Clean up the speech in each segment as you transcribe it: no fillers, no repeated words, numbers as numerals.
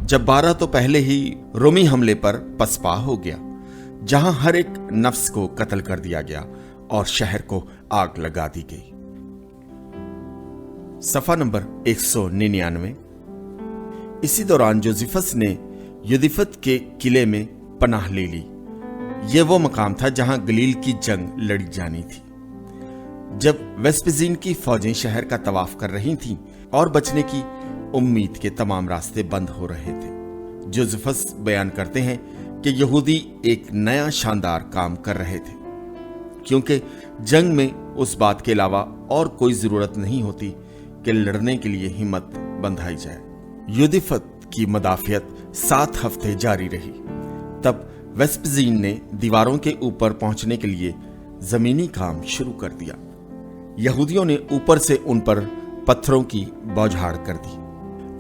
जब 12 तो पहले ही रोमी हमले पर पसपा हो गया, जहां हर एक नफ्स को कत्ल कर दिया गया और शहर को आग लगा दी गई। सफा नंबर 199। इसी दौरान जोसेफस ने यूदिफत के किले में पनाह ले ली। यह वो मकाम था जहां गलील की जंग लड़ी जानी थी। जब वेस्पजीन की फौजें शहर का तवाफ कर रही थीं और बचने की उम्मीद के तमाम रास्ते बंद हो रहे थे, जोसेफस बयान करते हैं कि यहूदी एक नया शानदार काम कर रहे थे, क्योंकि जंग में उस बात के अलावा और कोई जरूरत नहीं होती कि लड़ने के लिए हिम्मत बंधाई जाए। यूदिफत की मदाफियत 7 हफ्ते जारी रही। तब वेस्पजीन ने दीवारों के ऊपर पहुंचने के लिए जमीनी काम शुरू कर दिया। यहूदियों ने ऊपर से उन पर पत्थरों की बौछार कर दी।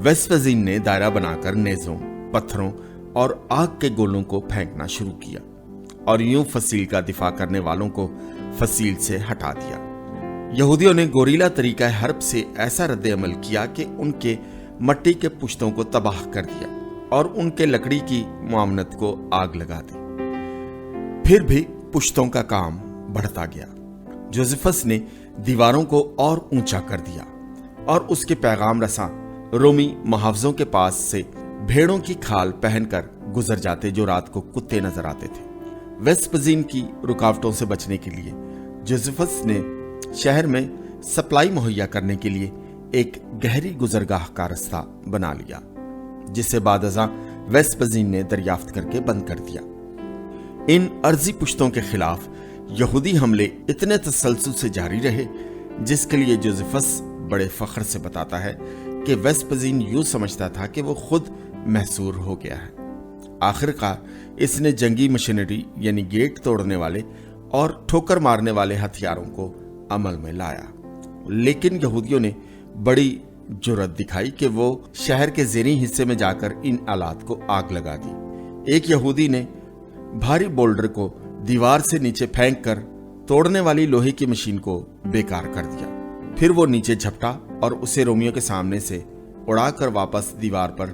वेस्पजीन ने दायरा बनाकर नेज़ों, पत्थरों और आग के गोलों को फेंकना शुरू किया और यूं फसील का दिफा करने वालों को फसील से हटा दिया। यहूदियों ने गोरीला तरीका हर्ब से ऐसा रद्द अमल किया कि उनके मट्टी के पुश्तों को तबाह कर दिया और उनके लकड़ी की मुआवनत को आग लगा दी। फिर भी पुश्तों का काम बढ़ता गया। जोसेफस ने दीवारों को और ऊंचा कर दिया और उसके पैगाम रसा रोमी मुहावजों के पास से भेड़ों की खाल पहनकर गुजर जाते जो रात को कुत्ते नजर आते थे। वेस्पजीन की रुकावटों से बचने के लिए जोसेफस ने शहर में सप्लाई मुहैया करने के लिए एक गहरी गुजरगाह का रास्ता बना लिया, जिसे बादशाह वेस्पजीन ने दरियाफ्त करके बंद कर दिया। इन अर्जी पुश्तों के खिलाफ यहूदी हमले इतने तसलसल से जारी रहे, जिसके लिए जोसेफस बड़े फख्र से बताता है कि वेस्पजीन यूं समझता था कि वो खुद महसूर हो गया है। आखिरकार इसने जंगी मशीनरी यानी गेट तोड़ने वाले और ठोकर मारने वाले हथियारों को अमल में लाया, लेकिन यहूदियों ने बड़ी जुर्रत दिखाई कि वो शहर के ज़ेनी हिस्से में जाकर इन आलात को आग लगा दी। एक यहूदी ने भारी बोल्डर को दीवार से नीचे फेंककर तोड़ने वाली लोहे की मशीन को बेकार कर दिया। फिर वो नीचे झपटा और उसे रोमियो के सामने से उड़ाकर वापस दीवार पर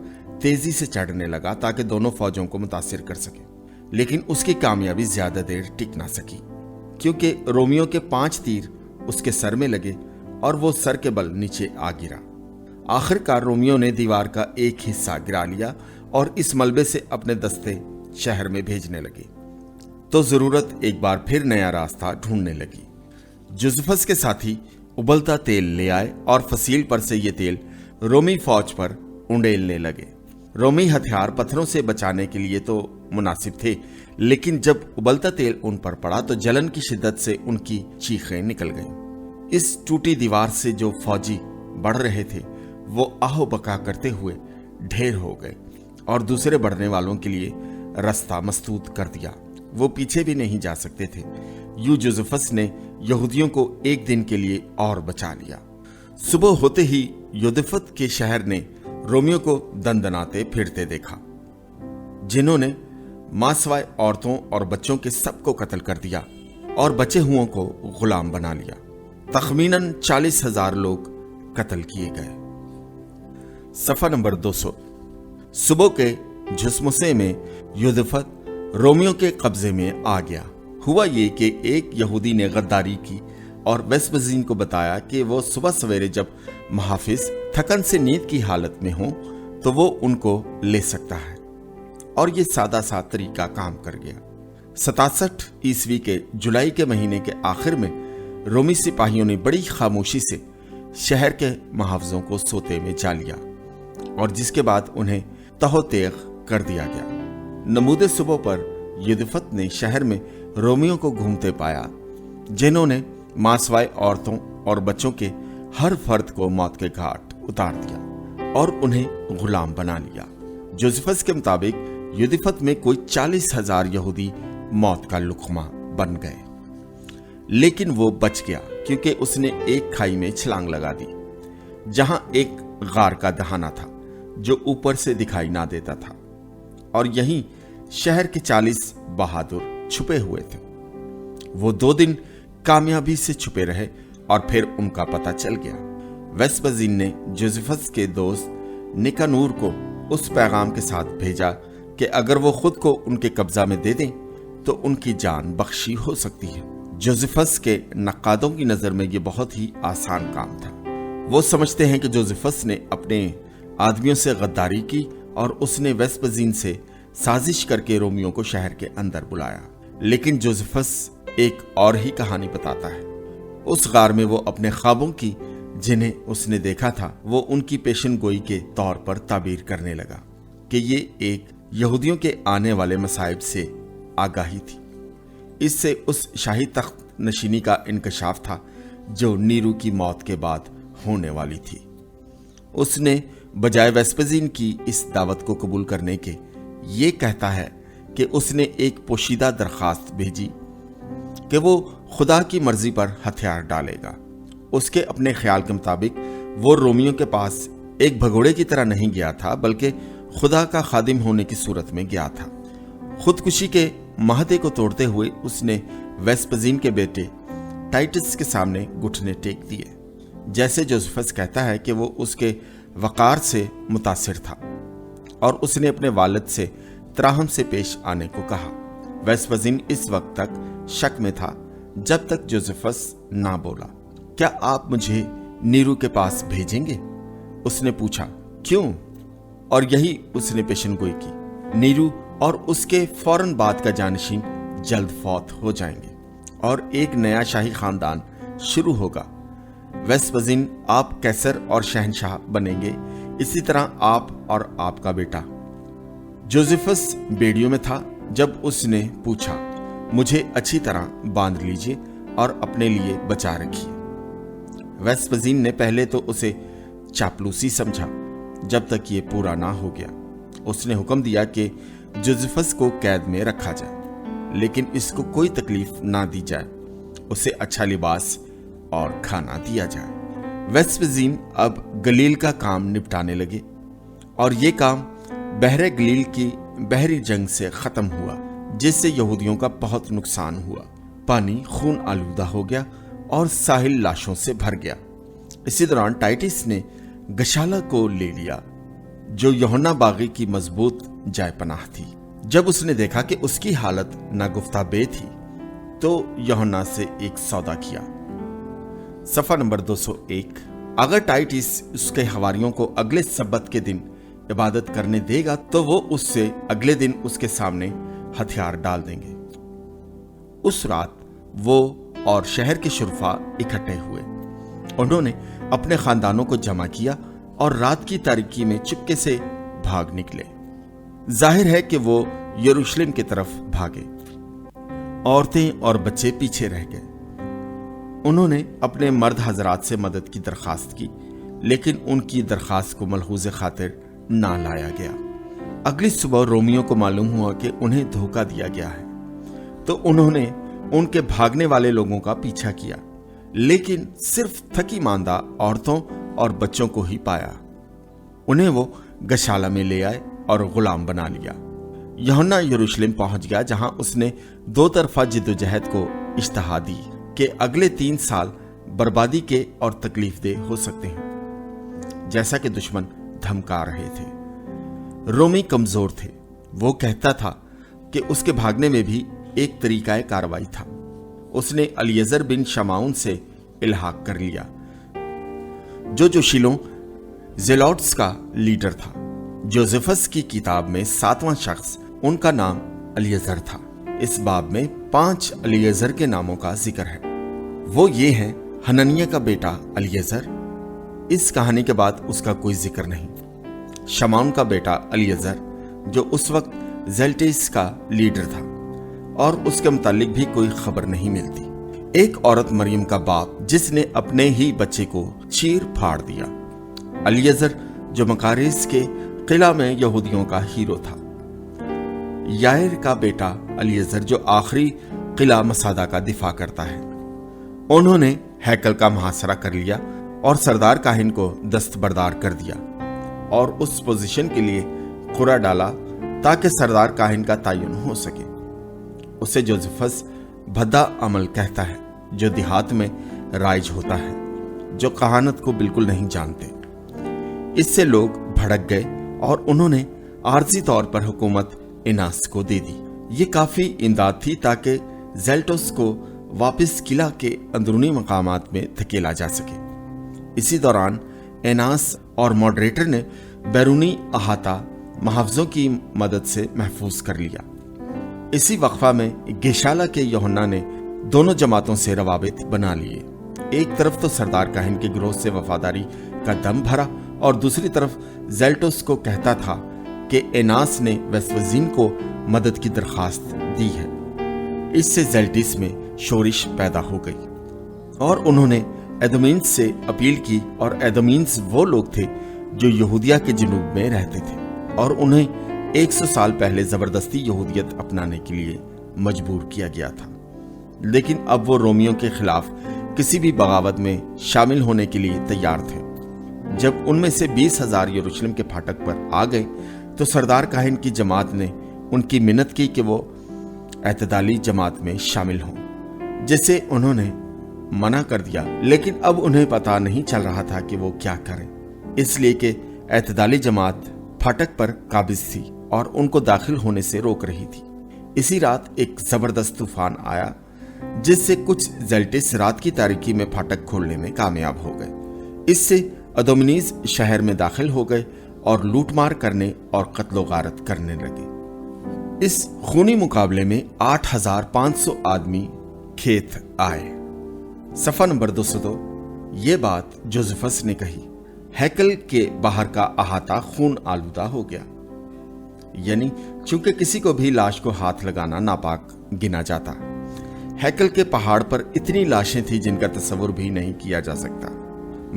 तेजी से चढ़ने लगा ताकि दोनों फौजों को मुतासिर कर सके। लेकिन उसकी कामयाबी ज्यादा देर टिक ना सकी, क्योंकि रोमियो के 5 तीर उसके सर में लगे और वो सर के बल नीचे आ गिरा। आखिरकार रोमियो ने दीवार का एक हिस्सा गिरा लिया और इस मलबे से अपने दस्ते शहर में भेजने लगे, तो जरूरत एक बार फिर नया रास्ता ढूंढने लगी। जोसेफस के साथी उबलता तेल ले आए और फसील पर से ये तेल रोमी फौज पर उंडेलने लगे। रोमी हथियार पत्थरों से बचाने के लिए तो मुनासिब थे, लेकिन जब उबलता तेल उन पर पड़ा तो जलन की शिद्दत से उनकी चीखें निकल गईं। इस टूटी दीवार से जो फौजी बढ़ रहे थे वो आहो बका करते हुए ढेर हो गए और दूसरे बढ़ने वालों के लिए रास्ता मस्तूद कर दिया। वो पीछे भी नहीं जा सकते थे। यूं जोसेफस ने यहूदियों को एक दिन के लिए और बचा लिया। सुबह होते ही यूदिफत के शहर ने रोमियो को दंदनाते फिरते देखा, जिन्होंने मासवाए औरतों और बच्चों के सबको कत्ल कर दिया और बचे हुओं को गुलाम बना लिया। तखमीनन 40,000 लोग कत्ल किए गए। सफा नंबर 200। सुबह के झुसमुसे में यूदिफत रोमियो के कब्जे में आ गया। हुआ ये कि एक यहूदी ने गद्दारी की और वेस्पजीन को बताया कि वो सुबह सवेरे जब मुहाफिज थकन से नींद की हालत में हो तो वो उनको ले सकता है, और ये सादा सा तरीका काम कर गया। 67 ईस्वी के जुलाई के महीने के आखिर में रोमी सिपाहियों ने बड़ी खामोशी से शहर के मुहाफिजों को सोते में जा लिया और जिसके बाद उन्हें तहो-तेग कर दिया गया। नमूदे सुबह पर यूदिफत ने शहर में रोमियो को घूमते पाया, जिन्होंने मासवाए औरतों और बच्चों के हर फर्द को मौत के घाट उतार दिया और उन्हें गुलाम बना लिया। जोसेफस के मुताबिक यूदिफत में कोई 40,000 यहूदी मौत का लुकमा बन गए, लेकिन वो बच गया क्योंकि उसने एक खाई में छलांग लगा दी जहां एक गार का दहाना था जो ऊपर से दिखाई ना देता था, और यहीं शहर के 40 बहादुर छुपे हुए थे। वो 2 दिन कामयाबी से छुपे रहे और फिर उनका पता चल गया। वेस्पजीन ने जोसेफस के दोस्त निकानूर को उस पैगाम के साथ भेजा कि अगर वो खुद को उनके कब्जा में दे दें तो उनकी जान बख्शी हो सकती है। जोसेफस के नक्कादों की नज़र में ये बहुत ही आसान काम था। वो समझते हैं कि जोसेफस ने अपने आदमियों से गद्दारी की और उसने वेस्पजीन से साजिश करके रोमियो को शहर के अंदर बुलाया। लेकिन जोसेफस एक और ही कहानी बताता है। उस गार में वो अपने ख्वाबों की, जिन्हें उसने देखा था, वो उनकी पेशन गोई के तौर पर ताबीर करने लगा कि ये एक यहूदियों के आने वाले मसाइब से आगाही थी। इससे उस शाही तख्त नशीनी का इंकशाफ था जो नीरू की मौत के बाद होने वाली थी। उसने बजाय वेस्पजीन की इस दावत को कबूल करने के ये कहता है कि उसने एक पोशीदा दरखास्त भेजी कि वो खुदा की मर्जी पर हथियार डालेगा। उसके अपने ख्याल के मुताबिक वो रोमियो के पास एक भगोड़े की तरह नहीं गया था, बल्कि खुदा का खादिम होने की सूरत में गया था। खुदकुशी के महते को तोड़ते हुए उसने वेस्पजीन के बेटे टाइटस के सामने घुटने टेक दिए। जैसे जोसेफस कहता है कि वो उसके वकार से मुतासिर था और उसने अपने वालिद से तराहम से पेश आने को कहा। वेस्पजीन इस वक्त तक शक में था जब तक जोसेफस ना बोला। क्या आप मुझे नीरू के पास भेजेंगे? उसने पूछा। क्यों? और यही उसने पेशनगोई की। नीरू और उसके फौरन बाद का जानशीन जल्द फौत हो जाएंगे और एक नया शाही खानदान शुरू होगा। वेस्पजीन आप कैसर और शहनशाह बनेंगे, इसी तरह आप और आपका बेटा। जोसेफस बेड़ियों में था जब उसने पूछा, मुझे अच्छी तरह बांध लीजिए और अपने लिए बचा रखिए। वेस्पजीन ने पहले तो उसे चापलूसी समझा जब तक ये पूरा ना हो गया। उसने हुक्म दिया कि जोसेफस को कैद में रखा जाए, लेकिन इसको कोई तकलीफ ना दी जाए। उसे अच्छा लिबास और खाना दिया जाए। वेस्पजीन अब गलील का काम निपटाने लगे और ये काम बहरे गलील की बहरी जंग से खत्म हुआ, जिससे यहूदियों का बहुत नुकसान हुआ। पानी खून आलूदा हो गया और साहिल लाशों से भर गया। इसी दौरान टाइटस ने गशाला को ले लिया, जो यूहन्ना बागी की मजबूत जाय पनाह थी। जब उसने देखा कि उसकी हालत नागुफ्ता बे थी तो यूहन्ना से एक सौदा किया। सफा नंबर 201। अगर टाइटस उसके हवारियों को अगले सब्बत के दिन इबादत करने देगा तो वो उससे अगले दिन उसके सामने हथियार डाल देंगे। उस रात वो और शहर के शुरफा इकट्ठे हुए। उन्होंने अपने खानदानों को जमा किया और रात की तारीकी में चुपके से भाग निकले। जाहिर है कि वो यरूशलेम की तरफ भागे। औरतें और बच्चे पीछे रह गए। उन्होंने अपने मर्द हजरात से मदद की दरखास्त की, लेकिन उनकी दरखास्त को मलहूज खातिर ना लाया गया। अगली सुबह रोमियो को मालूम हुआ कि उन्हें धोखा दिया गया है, तो उन्होंने उनके भागने वाले लोगों का पीछा किया, लेकिन सिर्फ थकी मांदा औरतों और बच्चों को ही पाया। उन्हें वो गशाला में ले आए और गुलाम बना लिया। यूहन्ना यरूशलेम पहुंच गया, जहां उसने दो तरफा जिद्दोजहद को इश्तहा दी कि अगले 3 साल बर्बादी के और तकलीफ दे हो सकते हैं, जैसा कि दुश्मन धमका रहे थे। रोमी कमजोर थे। वो कहता था कि उसके भागने में भी एक तरीकाए कार्रवाई था। उसने अलियजर बिन शमाउन से इल्हाक कर लिया, जो शिलोह जेलॉट्स का लीडर था। जोसेफस की किताब में 7वां शख्स, उनका नाम अलियजर था। इस बाब में 5 अलियजर के नामों का जिक्र है। वो ये हैं: हननिया का बेटा अलियजर, इस कहानी के बाद उसका कोई जिक्र नहीं। शमाउन का बेटा अलियजर, जो उस वक्त जेल्टेस का लीडर था, और उसके मुतालिक भी कोई खबर नहीं मिलती। एक औरत मरियम का बाप, जिसने अपने ही बच्चे को चीर फाड़ दिया। अलियजर, जो मकारिस के किला में यहूदियों का हीरो था। यायर का बेटा अलियजर, जो आखिरी किला मसादा का दिफा करता है। उन्होंने हैकल का मुहासरा कर लिया और सरदार काहिन को दस्तबरदार कर दिया और उस पोजीशन के लिए कुरा डाला ताकि सरदार काहिन का तयन हो सके। उसे जोसेफस भद्दा अमल कहता है, जो देहात में राइज होता है, जो कहानत को बिल्कुल नहीं जानते। इससे लोग भड़क गए और उन्होंने आर्जी तौर पर हुकूमत एनास को दे दी। ये काफी इमदाद थी ताकि ज़ेल्टोस को वापस किला के अंदरूनी मकामात में धकेला जा सके। इसी दौरान एनास और मॉडरेटर ने बैरूनी अहाता मुहाफ़िज़ों की मदद से महफूज कर लिया। इसी वक्फा में गेशाला के यूहन्ना ने दोनों जमातों से रवाबित बना लिए। एक तरफ तो सरदार काहिन के गिरोह से वफादारी का दम भरा और दूसरी तरफ ज़ेल्टोस को कहता था कि एनास ने वेस्पसीन को मदद की दरखास्त दी है। इससे ज़ेल्टिस में शोरिश पैदा हो गई और उन्होंने एदोमीन्स से अपील की, और एदोमीन्स वो लोग थे जो यहूदिया के जनूब में रहते थे और उन्हें 100 साल पहले जबरदस्ती यहूदियत अपनाने के लिए मजबूर किया गया था। लेकिन अब वो रोमियों के खिलाफ किसी भी बगावत में शामिल होने के लिए तैयार थे। जब उनमें से 20,000 यरूशलेम के फाटक पर आ गए तो सरदार काहिन की जमात ने उनकी मिन्नत की कि वो एतदाली जमात में शामिल हों, जिसे उन्होंने मना कर दिया। लेकिन अब उन्हें पता नहीं चल रहा था कि वो क्या करें, इसलिए कि एतदाली जमात फाटक पर काबिज थी और उनको दाखिल होने से रोक रही थी। इसी रात एक जबरदस्त तूफान आया जिससे कुछ ज़ेल्टिस रात की तारीकी में फाटक खोलने में कामयाब हो गए। इससे अदोमिनीज शहर में दाखिल हो गए और लूटमार करने और कत्लो गारत करने लगे। इस खूनी मुकाबले में 8,500 आदमी खेत आए। सफ़ा नंबर 202। ये बात जोसेफस ने कही। हैकल के बाहर का अहाता खून आलूदा हो गया, यानी चूंकि किसी को भी लाश को हाथ लगाना नापाक गिना जाता। हैकल के पहाड़ पर इतनी लाशें थी जिनका तस्वुर भी नहीं किया जा सकता।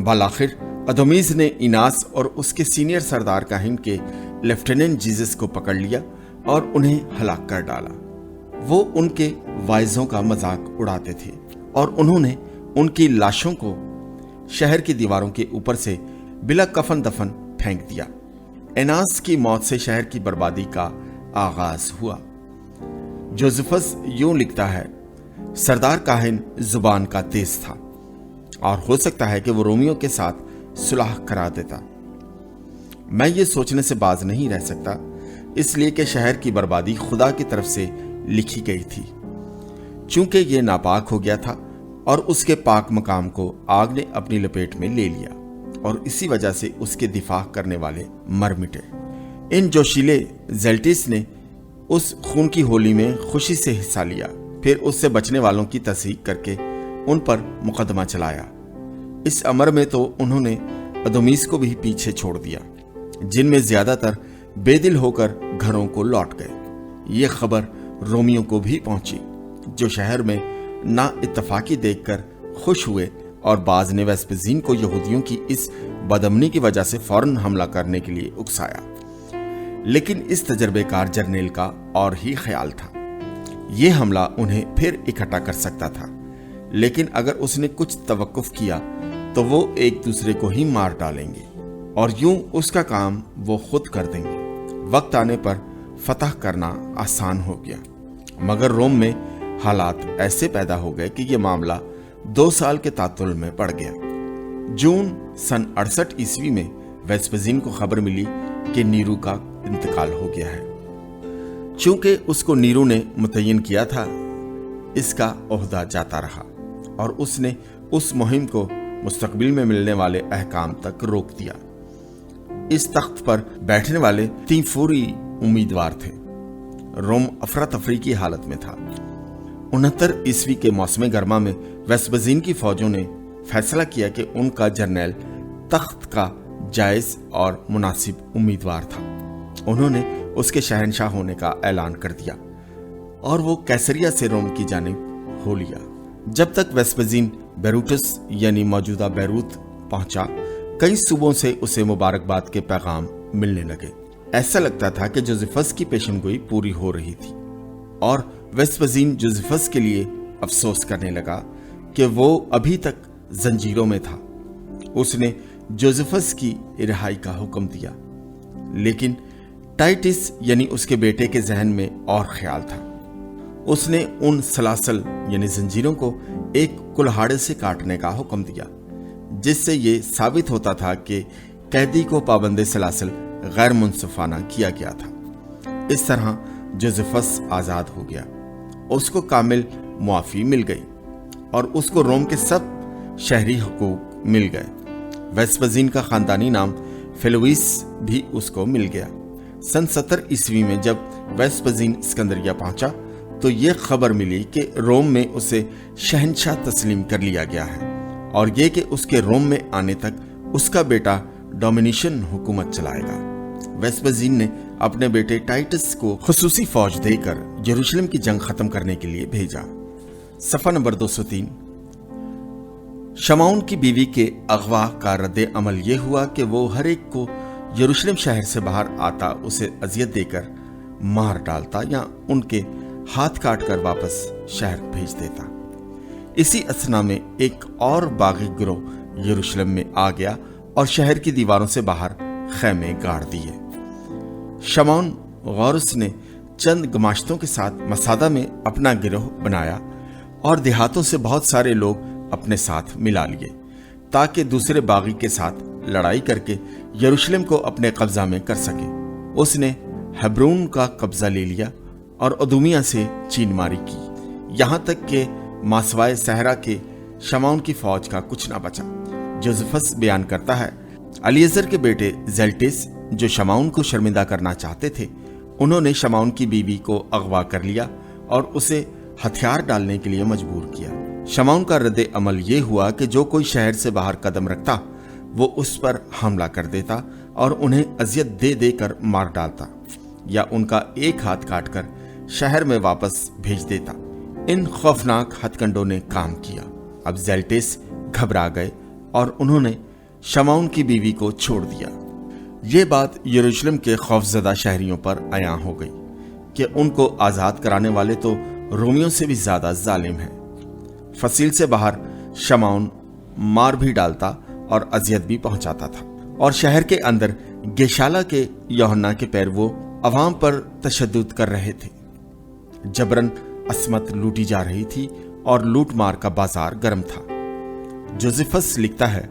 बालाखिर अदोमीज ने इनास और उसके सीनियर सरदार काहिन के लेफ्टिनेंट जीसस को पकड़ लिया और उन्हें हलाक कर डाला। वो उनके वाइजों का मजाक उड़ाते थे और उन्होंने उनकी लाशों को शहर की दीवारों के ऊपर से बिला कफन दफन फेंक दिया। एनास की मौत से शहर की बर्बादी का आगाज हुआ। जोसेफस यूं लिखता है, सरदार काहिन जुबान का तेज था और हो सकता है कि वो रोमियों के साथ सुलह करा देता। मैं ये सोचने से बाज नहीं रह सकता, इसलिए कि शहर की बर्बादी खुदा की तरफ से लिखी गई थी। चूंकि ये नापाक हो गया था और उसके पाक मकाम को आग ने अपनी लपेट में ले लिया और इसी वजह से उसके दिफा करने वाले मर मिटे। इन जोशीले ज़ेल्टिस ने उस खून की होली में खुशी से हिस्सा लिया, फिर उससे बचने वालों की तस्दीक करके उन पर मुकदमा चलाया। इस अमर में तो उन्होंने अदोमीस को भी पीछे छोड़ दिया, जिनमें ज्यादातर बेदिल होकर घरों को लौट गए। ये खबर रोमियों को भी पहुंची, जो शहर में ना इत्तफाकी देखकर खुश हुए और बाज ने वेस्पसीन को यहूदियों की इस बदअमनी की वजह से फौरन हमला करने के लिए उकसाया। लेकिन इस तजर्बेकार जर्नेल का और ही ख्याल था। यह हमला उन्हें फिर इकट्ठा कर सकता था, लेकिन अगर उसने कुछ तवक्कुफ किया तो वो एक दूसरे को ही मार डालेंगे और यूं उसका काम वो खुद कर देंगे। वक्त आने पर फतह करना आसान हो गया, मगर रोम में हालात ऐसे पैदा हो गए कि यह मामला 2 साल के तातुल में पड़ गया। जून सन 68 ईस्वी में वेस्पसीन को खबर मिली कि नीरू का इंतकाल हो गया है। चूंकि उसको नीरू ने मुतय्यन किया था, इसका ओहदा जाता रहा और उसने उस मुहिम को मुस्तकबिल में मिलने वाले अहकाम तक रोक दिया। इस तख्त पर बैठने वाले 3 फूरी उम्मीदवार थे। रोम अफरा तफरी की हालत में था। 69 ईस्वी के मौसम गर्मा में वेस्पसीन की फौजों ने फैसला किया कि उनका जर्नैल तख्त का जायज और मुनासिब उम्मीदवार था। उन्होंने उसके शहनशाह होने का ऐलान कर दिया और वो कैसरिया से रोम की जानिब हो लिया। जब तक वेस्पसीन बेरूटस यानी मौजूदा बैरूत पहुंचा, कई सूबों से उसे मुबारकबाद के पैगाम मिलने लगे। ऐसा लगता था कि जोसेफस की पेशनगोई पूरी हो रही थी और वेस्पसीन जोसेफस के लिए अफसोस करने लगा कि वो अभी तक जंजीरों में था। उसने जोसेफस की रिहाई का हुक्म दिया, लेकिन टाइटिस यानी उसके बेटे के जहन में और ख्याल था। उसने उन सलासल यानी जंजीरों को एक कुल्हाड़े से काटने का हुक्म दिया, जिससे ये साबित होता था कि कैदी को पाबंदे सलासल غیر منصفانہ کیا گیا تھا۔ اس طرح جوزفس آزاد ہو گیا، اس کو کامل معافی مل گئی اور اس کو روم کے سب شہری حقوق مل گئے۔ ویسپزین کا خاندانی نام فیلویس بھی اس کو مل گیا۔ سن 70 عیسوی میں جب ویسپزین اسکندریہ پہنچا تو یہ خبر ملی کہ روم میں اسے شہنشاہ تسلیم کر لیا گیا ہے، اور یہ کہ اس کے روم میں آنے تک اس کا بیٹا ڈومینیشن حکومت چلائے گا۔ ویسپزین نے اپنے بیٹے ٹائٹس کو خصوصی فوج دے کر یروشلم کی جنگ ختم کرنے کے لیے بھیجا۔ صفحہ نمبر 203۔ شمعون کی بیوی کے اغوا کا رد عمل یہ ہوا کہ وہ ہر ایک کو یروشلم شہر سے باہر آتا اسے اذیت دے کر مار ڈالتا یا ان کے ہاتھ کاٹ کر واپس شہر بھیج دیتا۔ اسی اثنا میں ایک اور باغی گروہ یروشلم میں آ گیا اور شہر کی دیواروں سے باہر خیمے گاڑ دیے۔ شمعون غورس نے چند گماشتوں کے ساتھ مسادہ میں اپنا گروہ بنایا اور دیہاتوں سے بہت سارے لوگ اپنے ساتھ ملا لیے تاکہ دوسرے باغی کے ساتھ لڑائی کر کے یروشلم کو اپنے قبضہ میں کر سکے۔ اس نے ہبرون کا قبضہ لے لیا اور ادومیہ سے چین ماری کی، یہاں تک کہ ماسوائے صحرا کے شمعون کی فوج کا کچھ نہ بچا۔ جوزفس بیان کرتا ہے، الیعزر کے بیٹے زیلٹس جو شمعون کو شرمندہ کرنا چاہتے تھے، انہوں نے شمعون کی بیوی کو اغوا کر لیا اور اسے ہتھیار ڈالنے کے لیے مجبور کیا۔ شمعون کا رد عمل یہ ہوا کہ جو کوئی شہر سے باہر قدم رکھتا وہ اس پر حملہ کر دیتا اور انہیں اذیت دے دے کر مار ڈالتا یا ان کا ایک ہاتھ کاٹ کر شہر میں واپس بھیج دیتا۔ ان خوفناک ہتھ کنڈوں نے کام کیا۔ اب زیلٹس گھبرا گئے اور انہوں نے شمعون کی بیوی کو چھوڑ دیا۔ یہ بات یروشلم کے خوفزدہ شہریوں پر عیاں ہو گئی کہ ان کو آزاد کرانے والے تو رومیوں سے بھی زیادہ ظالم ہیں۔ فصیل سے باہر شمعون مار بھی ڈالتا اور اذیت بھی پہنچاتا تھا، اور شہر کے اندر گیشالہ کے یوحنا کے پیرووں عوام پر تشدد کر رہے تھے۔ جبرن عصمت لوٹی جا رہی تھی اور لوٹ مار کا بازار گرم تھا۔ جوزفس لکھتا ہے،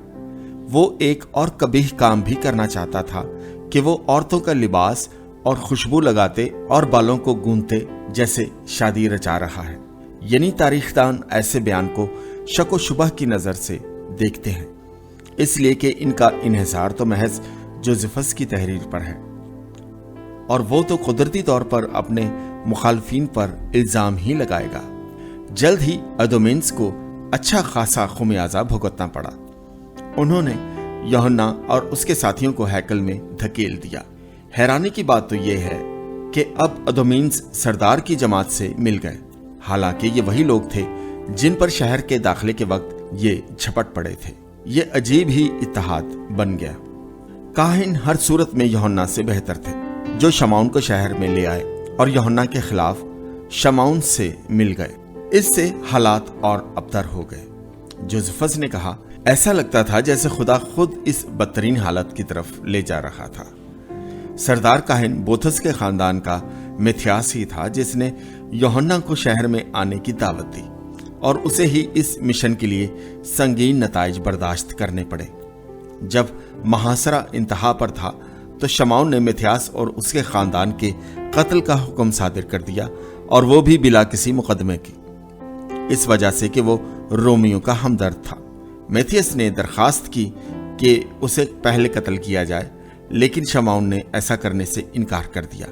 وہ ایک اور قبیح کام بھی کرنا چاہتا تھا کہ وہ عورتوں کا لباس اور خوشبو لگاتے اور بالوں کو گوندتے جیسے شادی رچا رہا ہے۔ یعنی تاریخ دان ایسے بیان کو شک و شبہ کی نظر سے دیکھتے ہیں، اس لیے کہ ان کا انحصار تو محض جوزفس کی تحریر پر ہے، اور وہ تو قدرتی طور پر اپنے مخالفین پر الزام ہی لگائے گا۔ جلد ہی ادومینس کو اچھا خاصا خمیازہ بھگتنا پڑا۔ انہوں نے یوحنا اور اس کے ساتھیوں کو ہیکل میں دھکیل دیا۔ حیرانی کی بات تو یہ ہے کہ اب ادومینس سردار کی جماعت سے مل گئے، حالانکہ یہ وہی لوگ تھے جن پر شہر کے داخلے کے وقت یہ جھپٹ پڑے تھے۔ یہ عجیب ہی اتحاد بن گیا۔ کاہن ہر صورت میں یوحنا سے بہتر تھے، جو شمعون کو شہر میں لے آئے اور یوحنا کے خلاف شمعون سے مل گئے۔ اس سے حالات اور ابتر ہو گئے۔ جوزفس نے کہا، ایسا لگتا تھا جیسے خدا خود اس بدترین حالت کی طرف لے جا رہا تھا۔ سردار کاہن بوتھس کے خاندان کا میتھیاس ہی تھا جس نے یوحنا کو شہر میں آنے کی دعوت دی، اور اسے ہی اس مشن کے لیے سنگین نتائج برداشت کرنے پڑے۔ جب محاصرہ انتہا پر تھا تو شمعون نے میتھیاس اور اس کے خاندان کے قتل کا حکم صادر کر دیا، اور وہ بھی بلا کسی مقدمے کی، اس وجہ سے کہ وہ رومیوں کا ہمدرد تھا۔ میتھیاس نے درخواست کی کہ اسے پہلے قتل کیا جائے، لیکن شمعون نے ایسا کرنے سے انکار کر دیا۔